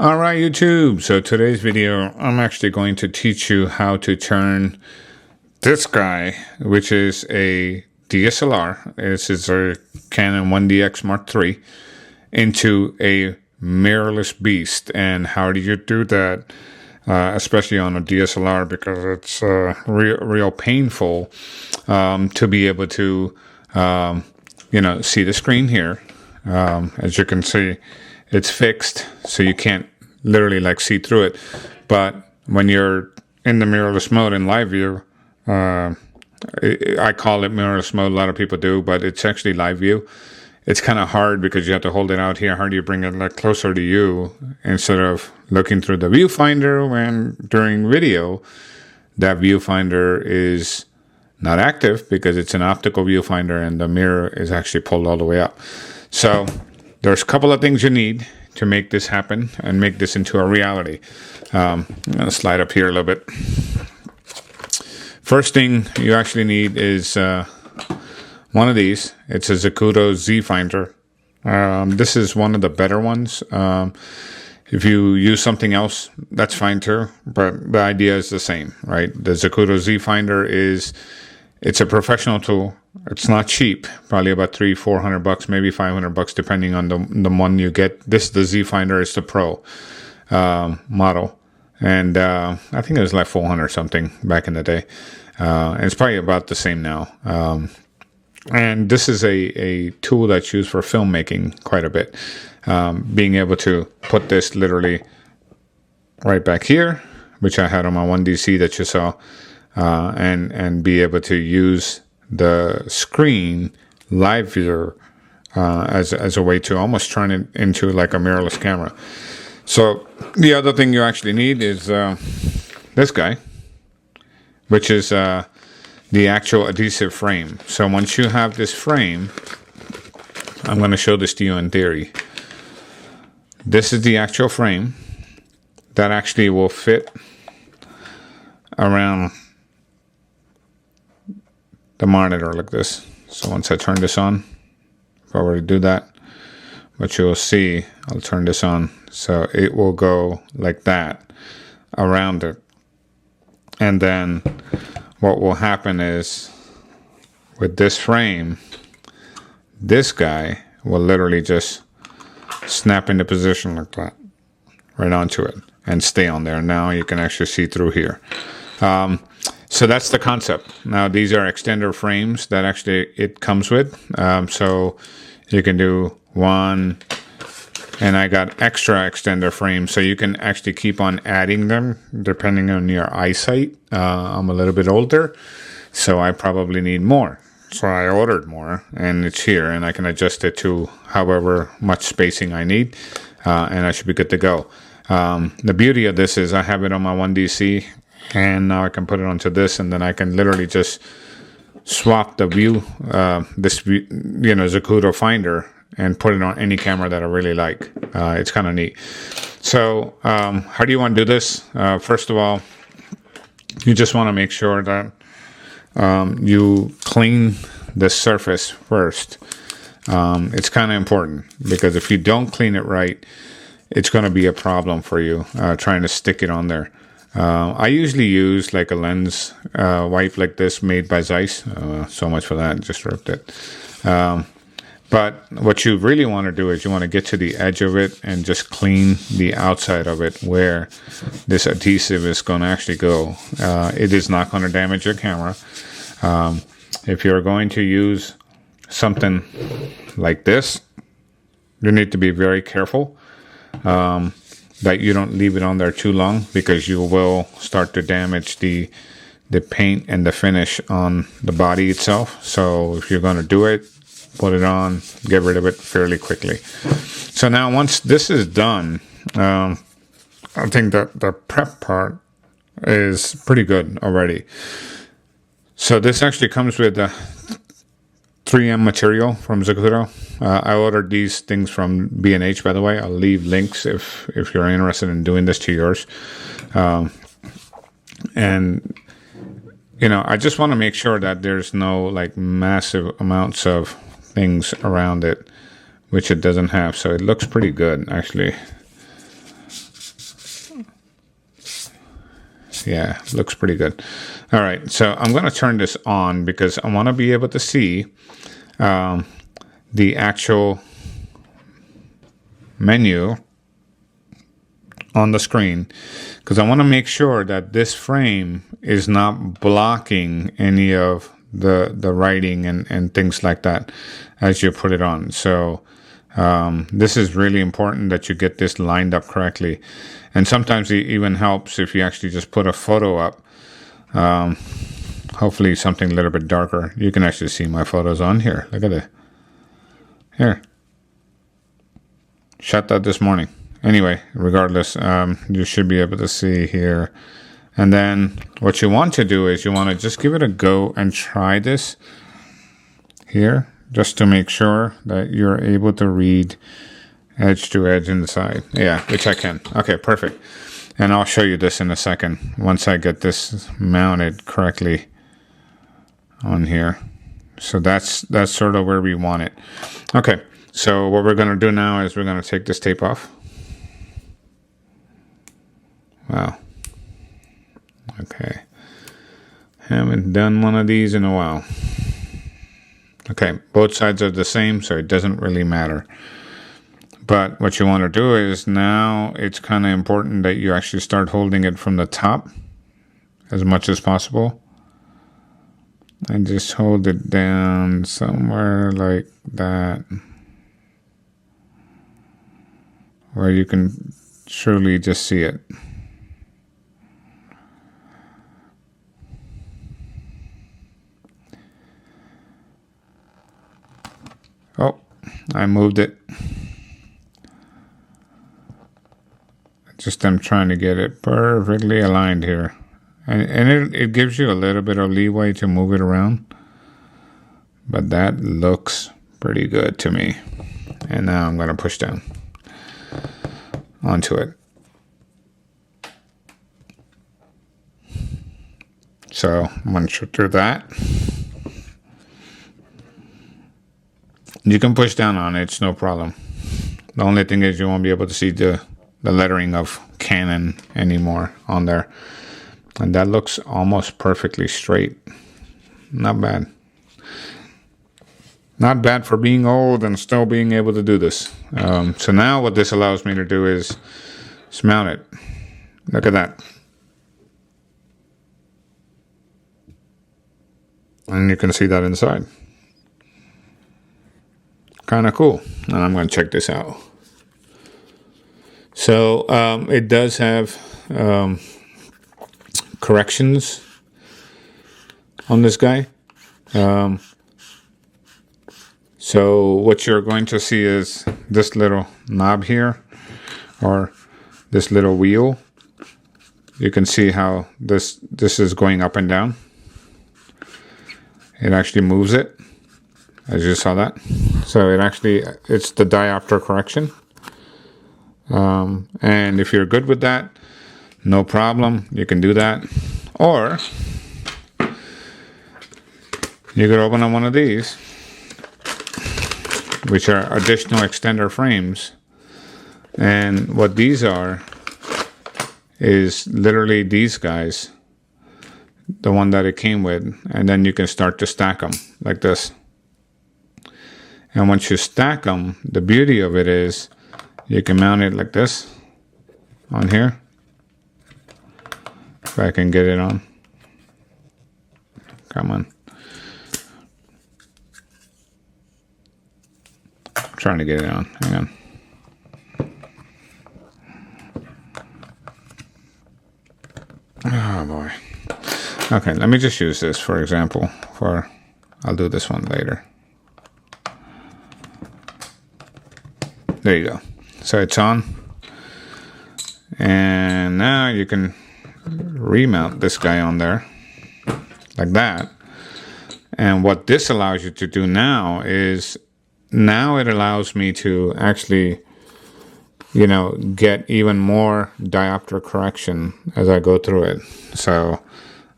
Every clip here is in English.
Alright YouTube, so today's video I'm actually going to teach you how to turn this guy, which is a DSLR, this is a Canon 1DX Mark III, into a mirrorless beast. And how do you do that, especially on a DSLR, because it's real painful to be able to see the screen here. As you can see, it's fixed, so you can't literally see through it. But when you're in the mirrorless mode in live view, I call it mirrorless mode, a lot of people do, but it's actually live view. It's kind of hard because you have to hold it out here. How do you bring it closer to you instead of looking through the viewfinder when during video, that viewfinder is not active because it's an optical viewfinder and the mirror is actually pulled all the way up. So there's a couple of things you need to make this happen and make this into a reality. I'm going to slide up here a little bit. First thing you actually need is one of these. It's a Zacuto Z-Finder. This is one of the better ones. If you use something else, that's fine too, but the idea is the same, right? The Zacuto Z-Finder it's a professional tool. It's not cheap, probably about $300-400, maybe $500, depending on the one you get. This, the Z-Finder, is the Pro model, and I think it was like $400 something back in the day. And it's probably about the same now. And this is a tool that's used for filmmaking quite a bit. Being able to put this literally right back here, which I had on my 1DC that you saw, and be able to use the screen live view as a way to almost turn it into like a mirrorless camera. So the other thing you actually need is this guy, which is the actual adhesive frame. So once you have this frame, I'm going to show this to you in theory. This is the actual frame that actually will fit around the monitor like this. So once I turn this on, if I were to do that, what you will see, I'll turn this on, so it will go like that around it. And then what will happen is with this frame, this guy will literally just snap into position like that, right onto it, and stay on there. Now you can actually see through here. So that's the concept. Now these are extender frames that actually it comes with. So you can do one, and I got extra extender frames, so you can actually keep on adding them depending on your eyesight. I'm a little bit older, so I probably need more. So I ordered more, and it's here, and I can adjust it to however much spacing I need, and I should be good to go. The beauty of this is I have it on my 1DC, and now I can put it onto this, and then I can literally just swap the view, this Zacuto Finder, and put it on any camera that I really like. It's kind of neat. So how do you want to do this? First of all, you just want to make sure that you clean the surface first. It's kind of important, because if you don't clean it right, it's going to be a problem for you trying to stick it on there. I usually use like a lens wipe like this made by Zeiss. So much for that, just ripped it. But what you really want to do is you want to get to the edge of it and just clean the outside of it where this adhesive is going to actually go. It is not going to damage your camera. If you're going to use something like this, you need to be very careful that you don't leave it on there too long, because you will start to damage the paint and the finish on the body itself. So if you're going to do it, put it on, get rid of it fairly quickly. So now once this is done, I think that the prep part is pretty good already. So this actually comes with a 3M material from Zacuto. I ordered these things from B&H, by the way. I'll leave links if you're interested in doing this to yours. And I just want to make sure that there's no massive amounts of things around it, which it doesn't have. So it looks pretty good, actually. Yeah, looks pretty good. All right, so I'm going to turn this on because I want to be able to see the actual menu on the screen, because I want to make sure that this frame is not blocking any of the writing and things like that as you put it on. So this is really important that you get this lined up correctly. And sometimes it even helps if you actually just put a photo up. Hopefully something a little bit darker. You can actually see my photos on here. Look at it. Here. Shot that this morning. Anyway, regardless, you should be able to see here. And then what you want to do is you want to just give it a go and try this here, just to make sure that you're able to read edge to edge inside. Yeah, which I can. Okay, perfect. And I'll show you this in a second once I get this mounted correctly on here. So that's sort of where we want it. Okay, so what we're going to do now is we're going to take this tape off. Wow. Okay. Haven't done one of these in a while. Okay, both sides are the same, so it doesn't really matter. But what you want to do is now it's kind of important that you actually start holding it from the top as much as possible. And just hold it down somewhere like that, where you can surely just see it. Oh, I moved it. Just I'm trying to get it perfectly aligned here. And it gives you a little bit of leeway to move it around. But that looks pretty good to me. And now I'm going to push down onto it. So once you do that, you can push down on it, it's no problem. The only thing is you won't be able to see the lettering of Canon anymore on there. And that looks almost perfectly straight. Not bad. Not bad for being old and still being able to do this. So now what this allows me to do is mount it. Look at that. And you can see that inside. Kind of cool. And I'm going to check this out. So it does have corrections on this guy. So what you're going to see is this little knob here, or this little wheel. You can see how this is going up and down. It actually moves it, as you saw that. So it's the diopter correction. And if you're good with that, no problem, you can do that. Or you could open up one of these, which are additional extender frames. And what these are is literally these guys, the one that it came with, and then you can start to stack them like this. And once you stack them, the beauty of it is you can mount it like this on here. If I can get it on. Come on. I'm trying to get it on. Hang on. Oh boy. Okay, let me just use this for example. I'll do this one later. There you go. So it's on. And now you can remount this guy on there like that. And what this allows you to do now is, now it allows me to actually, get even more diopter correction as I go through it. So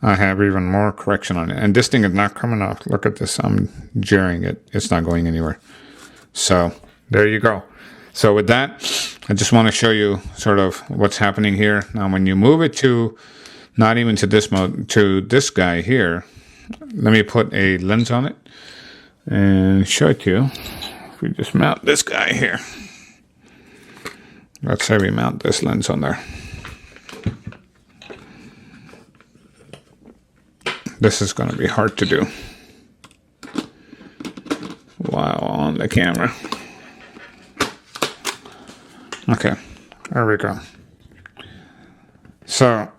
I have even more correction on it. And this thing is not coming off. Look at this. I'm jarring it. It's not going anywhere. So there you go. So with that, I just want to show you sort of what's happening here. Now, when you move it to Not even to this mode, to this guy here. Let me put a lens on it and show it to you. If we just mount this guy here. Let's say we mount this lens on there. This is going to be hard to do while on the camera. Okay, there we go. So,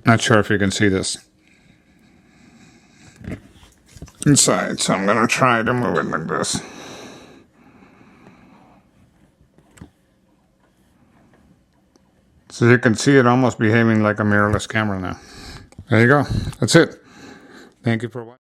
not sure if you can see this inside, so I'm going to try to move it like this. So you can see it almost behaving like a mirrorless camera now. There you go. That's it. Thank you for watching.